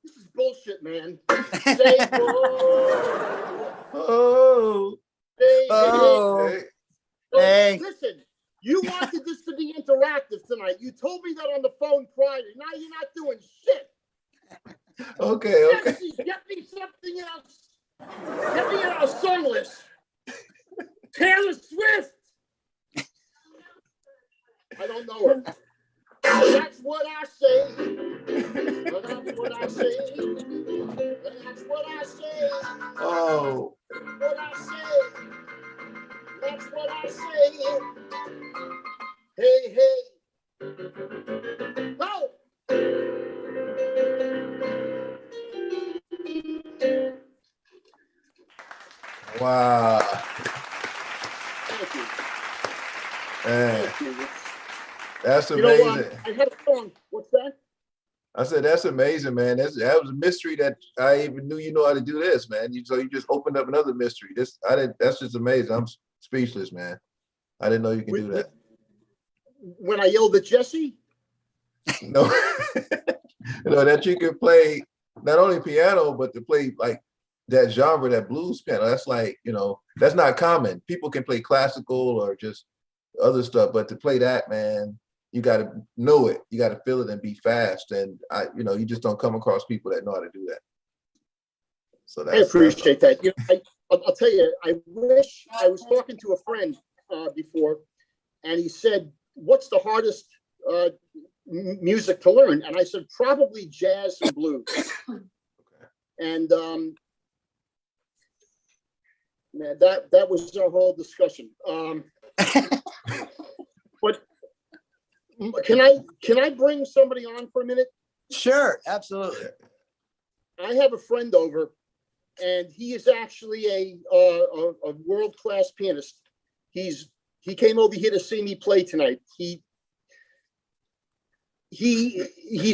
This is bullshit, man. Say ho. Oh. Say Oh. hey. Hey. Listen, you wanted this to be interactive tonight. You told me that on the phone prior. Now you're not doing shit. Okay. Jesse, get me something else. Get me a song list. Taylor Swift. I don't know her. That's what I say. That's what I say. That's what I say. Oh. What I say. That's what I say. Hey, hey. Oh. Wow. Thank you. Man, Thank you. that's You know amazing. what? I had a song. What's that? I said, that's amazing, man. That was a mystery that I even knew you know how to do this, man. So you just opened up another mystery. That's just amazing. I'm speechless, man. I didn't know you can do that. When I yelled at Jesse? No, that you could play not only piano, but to play like that genre, that blues piano. That's like, that's not common. People can play classical or just other stuff, but to play that, man, you got to know it. You got to feel it and be fast. And you just don't come across people that know how to do that. So I appreciate that. I'll tell you, I wish I was talking to a friend before, and he said, "What's the hardest music to learn?" And I said, "Probably jazz and blues." Okay. And that was our whole discussion. Can I bring somebody on for a minute? Sure, absolutely. I have a friend over, and he is actually a world-class pianist. He came over here to see me play tonight. He's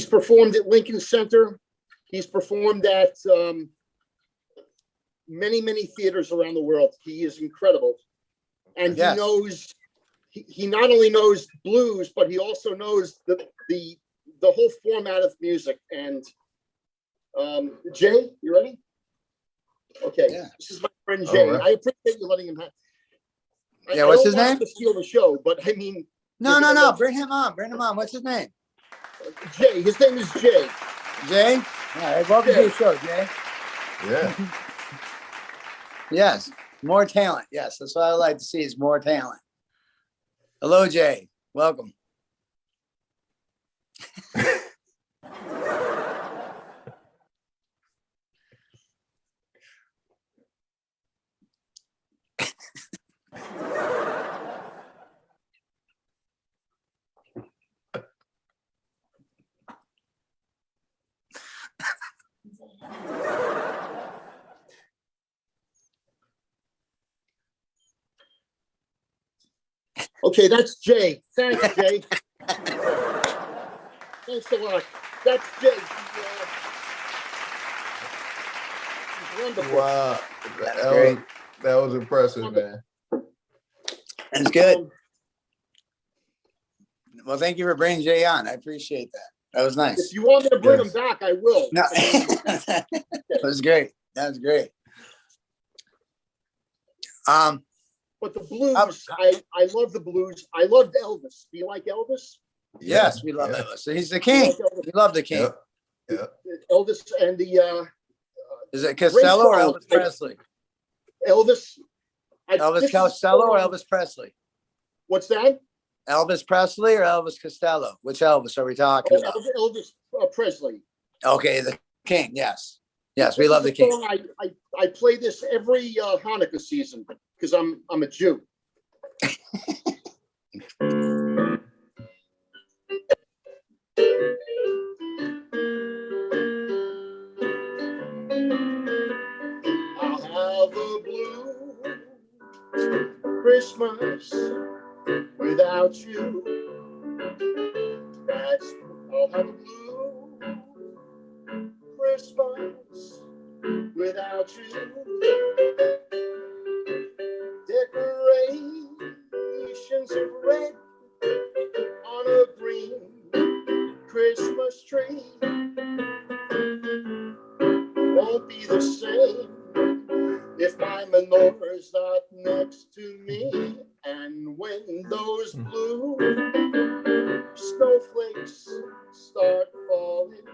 performed at Lincoln Center. He's performed at many theaters around the world. He is incredible, and Yes. he knows. He not only knows blues, but he also knows the whole format of music. And Jay, you ready? Okay, Yeah. This is my friend Jay. All right. I appreciate you letting him have. Yeah, what's I his don't want name? to steal the show, but I mean, No, no, no. Bring him on. Bring him on. What's his name? Jay. His name is Jay. Jay? All right. Welcome to the show, Jay. Yeah. Yes. More talent. Yes. That's what I like to see is more talent. Hello, Jay. Welcome. Okay, that's Jay. Thanks, Jay. Thanks a lot. That's Jay. He's wonderful. Wow. That's great. That was impressive, man. That's good. Well, thank you for bringing Jay on. I appreciate that. That was nice. If you want me to bring him back, I will. No, that was great. That was great. But the blues, I love the blues. I loved Elvis. Do you like Elvis? Yes, we love Elvis. So he's the king. We love the king. Yeah. Elvis and the Is it Costello or Elvis Presley? Elvis. Elvis Costello or Elvis Presley? What's that? Elvis Presley or Elvis Costello? Which Elvis are we talking about? Elvis Presley. Okay, the king. Yes, yes, we love the king. I play this every Hanukkah season because I'm a Jew. I'll have a blue Christmas without you. I'll have a blue Christmas without you. Decorations of red on a green Christmas tree won't be the same if my menorah's not next to me. And when those blue snowflakes start falling,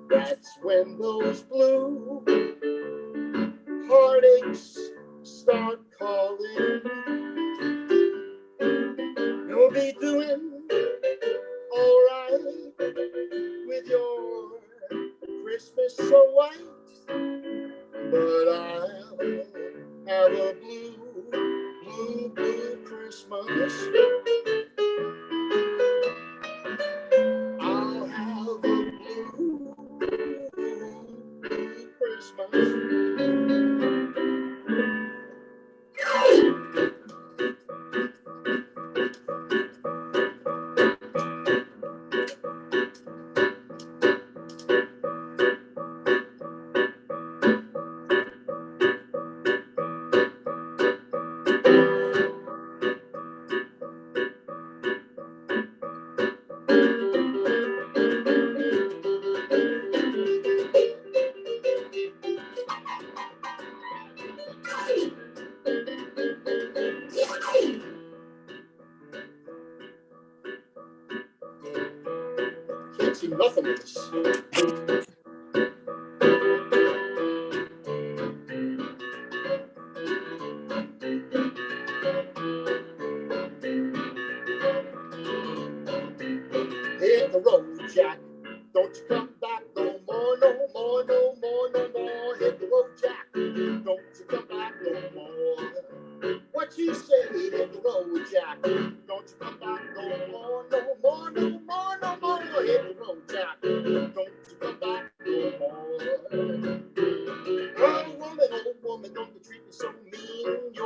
that's when those blue heartaches start calling. You'll be doing all right with your Christmas so white, but I'll have a blue Christmas. I'll have a blue Christmas. Can't see nothing of this. Hit the road, Jack. Don't you come back no more, no more, no more, no more. Hit the road, Jack. Don't you come back no more. What you say? Hit the road, Jack. Don't you come back no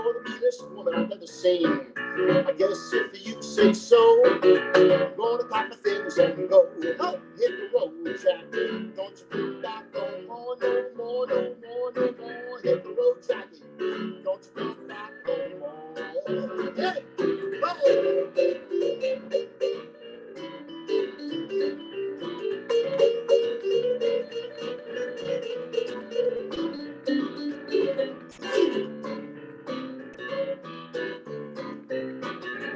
you're the meanest woman I've ever seen. I guess if you say so, I'm gonna pack my things and go. Oh, hit the road, Jack. Don't you come back no more, no more, no more, no more. Hit the road, Jackie. Don't you come back no more. Hey,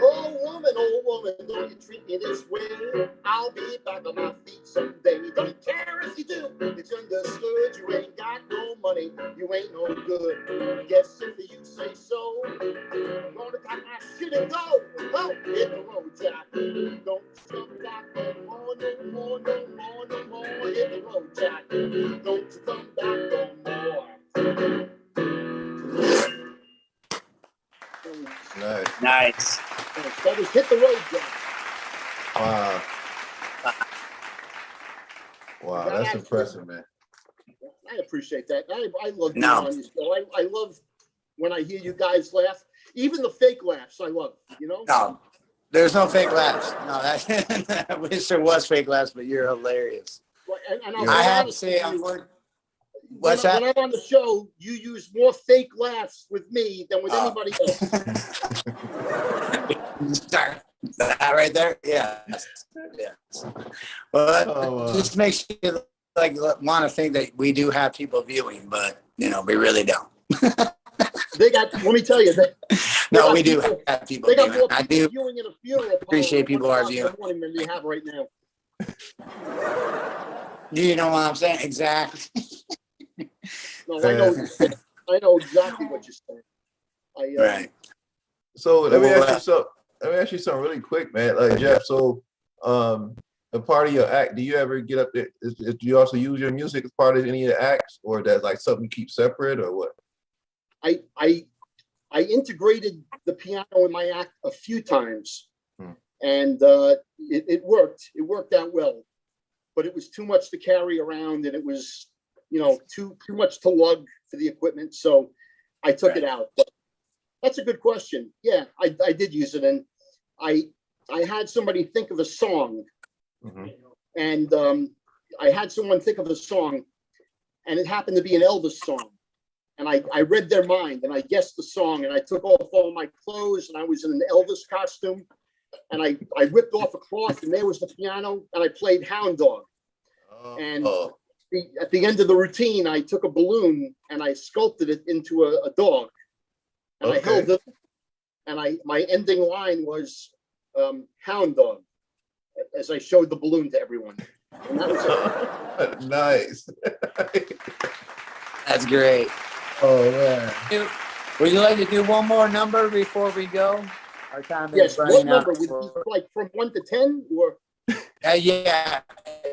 oh woman, don't you treat me this way. I'll be back on my feet someday. Don't care if you do, it's understood. You ain't got no money, you ain't no good. Guess if you say so, I'm gonna pack my shit and go. Oh, hit the road, Jack. Don't come back no more, no more, no more, no more. Hit the road, Jack. Don't you come back no more. Nice. That was hit the road, Jack. Wow. Wow, that's impressive, man. I appreciate that. I love being No. on this show. I love when I hear you guys laugh. Even the fake laughs, I love, you know? No, there's no fake laughs. No, that I wish there was fake laughs, but you're hilarious. Well, and I have to say, what's that? When I'm on the show, you use more fake laughs with me than with anybody else. That right there? Yes. Yes. Well, that just makes you like want to think that we do have people viewing, but you know, we really don't. They got, let me tell you, no, we do have people they got viewing. more I people do viewing in a funeral appreciate people are viewing. than you have right now. You know what I'm saying? Exactly. No, I know exactly what you're saying. Right. So let me ask you something really quick, man. Like Jeff, so a part of your act, do you ever get up there? Do you also use your music as part of any of the acts, or that's like something you keep separate, or what? I integrated the piano in my act a few times, and it worked. It worked out well, but it was too much to carry around, and it was, you know, too much to lug for the equipment. So I took it out. But that's a good question. Yeah, I did use it, and I had somebody think of a song, and I had someone think of a song, and it happened to be an Elvis song. And I read their mind, and I guessed the song, and I took off all my clothes, and I was in an Elvis costume, and I whipped off a cloth, and there was the piano, and I played Hound Dog. And at the end of the routine, I took a balloon and I sculpted it into a dog, and I held it, and my ending line was Hound Dog, as I showed the balloon to everyone. And that was it. Nice. That's great. Oh man. Would you like to do one more number before we go? Our time is running out. What number? Would it be like from 1 to 10, or? Yeah.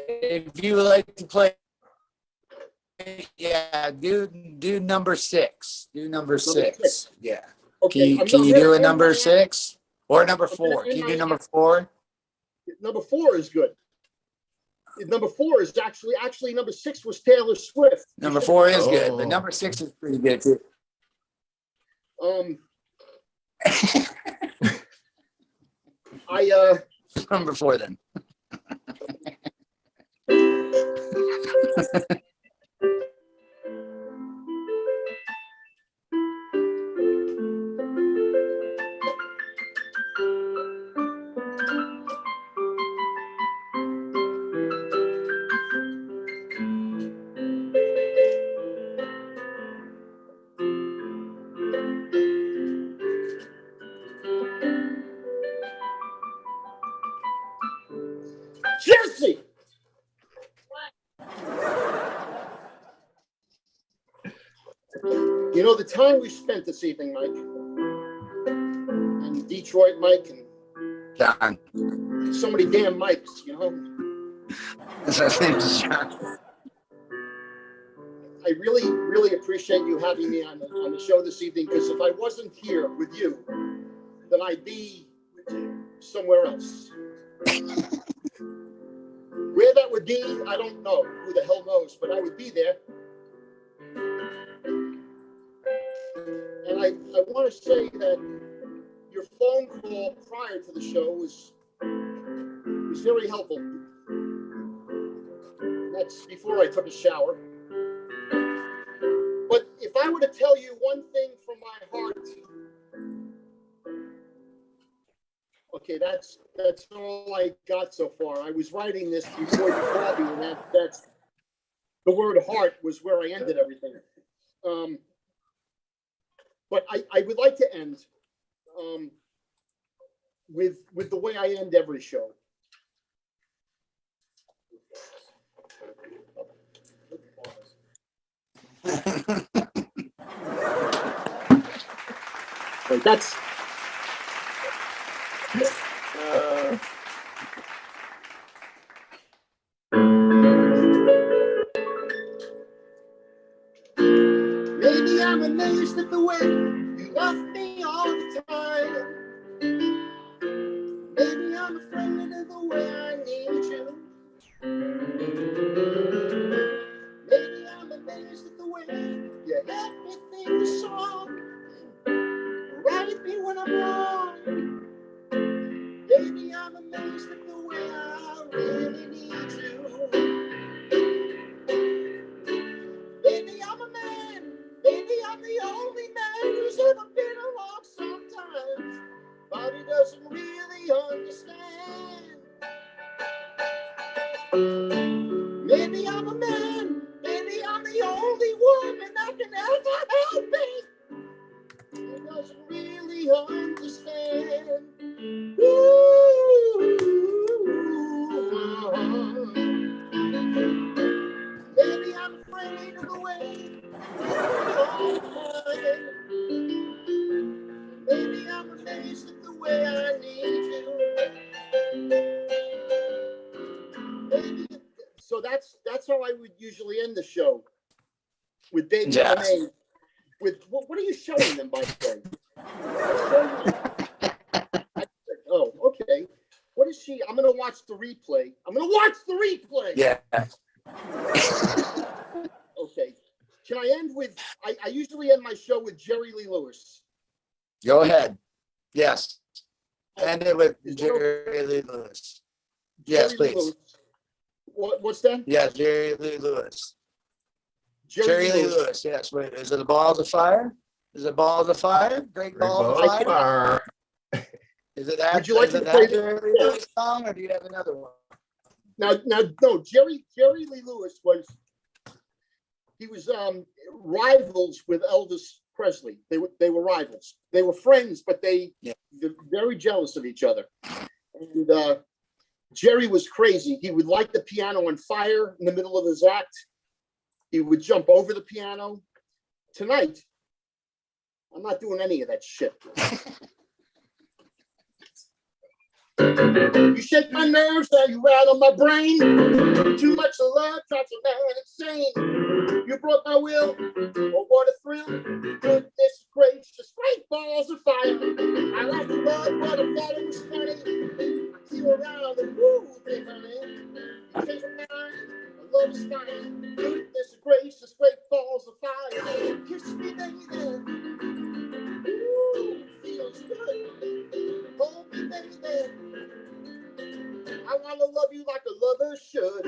If you would like to play, yeah, do number 6. Do number 6. Yeah. Okay. Can you do a number 6 or number 4? Can you do number 4? Number 4 is good. Number 4 is actually number 6 was Taylor Swift. Number 4 is good, but number 6 is pretty good too. Number 4 then. Jesse! You know, the time we spent this evening, Mike, and Detroit, Mike, and John. So many damn mics, you know. I really, really appreciate you having me on the show this evening, because if I wasn't here with you, then I'd be somewhere else. Where that would be, I don't know. Who the hell knows? But I would be there. And I want to say that your phone call prior to the show was very helpful. That's before I took a shower. But if I were to tell you one thing from my heart, okay, that's all I got so far. I was writing this before you called me, and that's the word heart was where I ended everything. But I would like to end with the way I end every show. Wait, that's maybe I'm amazed at the way you love me all the time. Maybe I'm afraid of the way I need you. Maybe I'm amazed at the way you help me think the song, right me when I'm wrong. Maybe I'm amazed at the way I really need you. Maybe I'm a man, maybe I'm the only man who's ever been along sometimes, but he doesn't really understand. Maybe I'm a man, maybe I'm the only woman that can ever help me. He doesn't really understand. Ooh, maybe I'm afraid of the way. Maybe I'm amazed at the way I need you. Maybe, so that's how I would usually end the show. With Baby Yeah. I'm amazed. With what are you showing them, by the way? Oh, okay. What is she? I'm gonna watch the replay. Yeah. Okay. Can I end with? I usually end my show with Jerry Lee Lewis. Go ahead. Yes. End it with Jerry Lee Lewis. Yes, Jerry Lee please. Lewis. What's that? Yes, Jerry Lee Lewis. Jerry Lee Lewis. Yes. Wait, is it the Balls of Fire? Is it Balls of Fire? Great Balls of Fire. Is it that? Would you like is to it play that Jerry Lee Lewis song, or do you have another one? No. Jerry Lee Lewis was rivals with Elvis Presley. They were rivals. They were friends, but they're very jealous of each other. And Jerry was crazy. He would light the piano on fire in the middle of his act. He would jump over the piano. Tonight, I'm not doing any of that shit. You shake my nerves and you rattle my brain. Too much love drives a man insane. You broke my will. Oh, what a thrill. Goodness gracious, great balls of fire. I like the love, but I thought it was funny. I feel around and woo, big honey. You change my mind. I love is fine. Goodness gracious, great balls of fire. Kiss me, baby. Ooh, feels good. Hold me, baby. I want to love you like a lover should.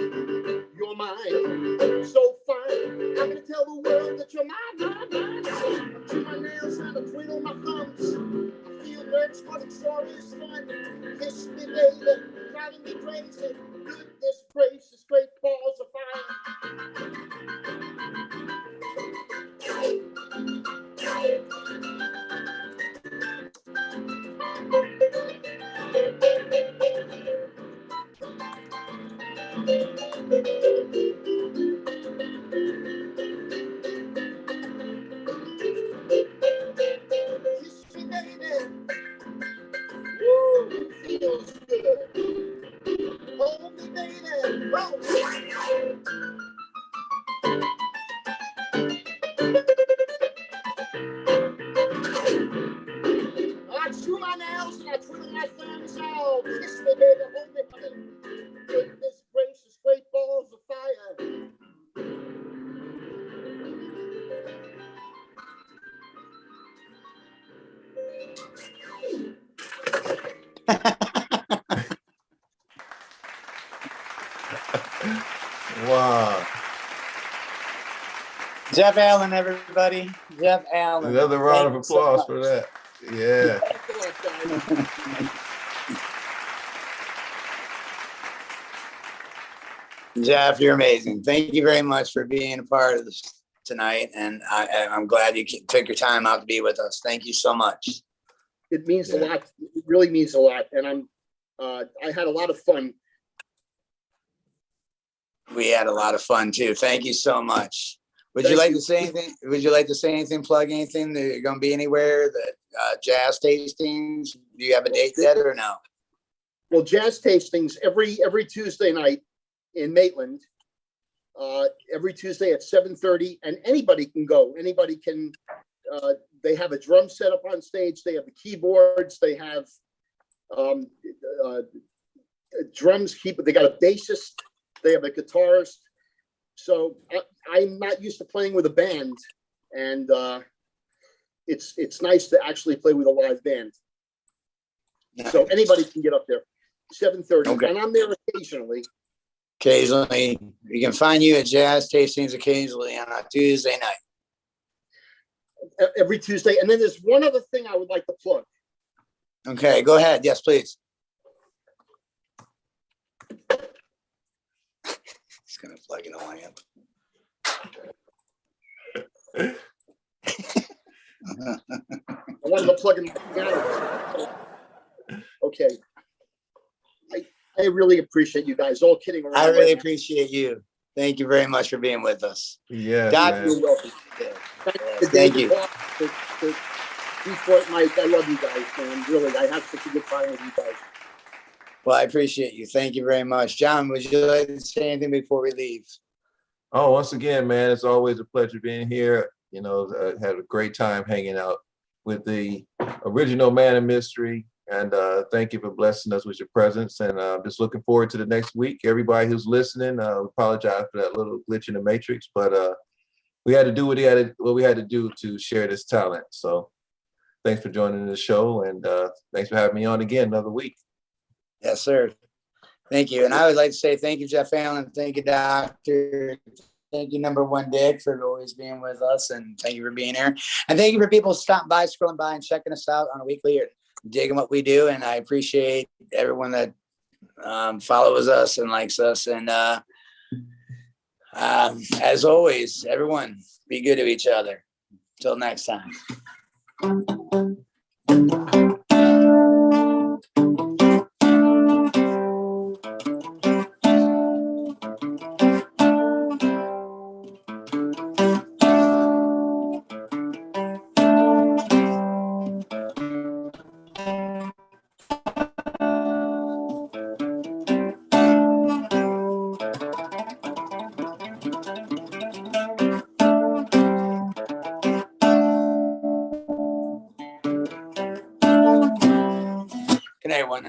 You're mine, so fine. I'm gonna tell the world that you're mine. I chew my nails and I twiddle my thumbs. I feel nerves, but it's always fun. Kiss me, baby, driving me crazy. Goodness gracious, great balls of Kiss me, baby. Woo, feels good. Hold me, baby. Oh. I chew my nails and I twiddle my thumbs. Oh, kiss me, baby, hold me, honey. Goodness gracious, great balls of fire. Jeff Allen, everybody. Jeff Allen. Another round of Thank you so applause much. for that. Yeah. Jeff, you're amazing. Thank you very much for being a part of this tonight. And I'm glad you took your time out to be with us. Thank you so much. It means a lot. It really means a lot. And I had a lot of fun. We had a lot of fun too. Thank you so much. Would Thank you like you. to say anything? Would you like to say anything, plug anything? That you're going to be anywhere? That jazz tastings? Do you have a date yet or no? Well, jazz tastings every Tuesday night in Maitland. Every Tuesday at 7:30, and anybody can go. Anybody can. They have a drum set up on stage. They have the keyboards. They have drums. They got a bassist. They have a guitarist. So I'm not used to playing with a band, and it's nice to actually play with a live band. Nice. So anybody can get up there. 7:30, Okay. and I'm there occasionally. Occasionally, you can find you at jazz tastings occasionally on a Tuesday night. Every Tuesday, and then there's one other thing I would like to plug. Okay, go ahead. Yes, please. He's gonna plug in a lamp. I wanted to plug in. Okay. I really appreciate you guys. All kidding around. I really appreciate you. Thank you very much for being with us. Yeah. Doc, You're welcome. Thank you. Detroit Mike, I love you guys, man. Really, I have such a good time with you guys. Well, I appreciate you. Thank you very much. John, would you like to say anything before we leave? Oh, once again, man, it's always a pleasure being here. You know, had a great time hanging out with the original Man of Mystery. And thank you for blessing us with your presence. And just looking forward to the next week. Everybody who's listening, we apologize for that little glitch in the matrix, but we had to do what we had to do to share this talent. So thanks for joining the show, and thanks for having me on again another week. Yes, sir. Thank you. And I would like to say thank you, Jeff Allen. Thank you, Doctor. Thank you, number one Dick, for always being with us. And thank you for being here. And thank you for people stopping by, scrolling by, and checking us out on a weekly or digging what we do. And I appreciate everyone that follows us and likes us. And as always, everyone, be good to each other. Till next time. Good night, everyone.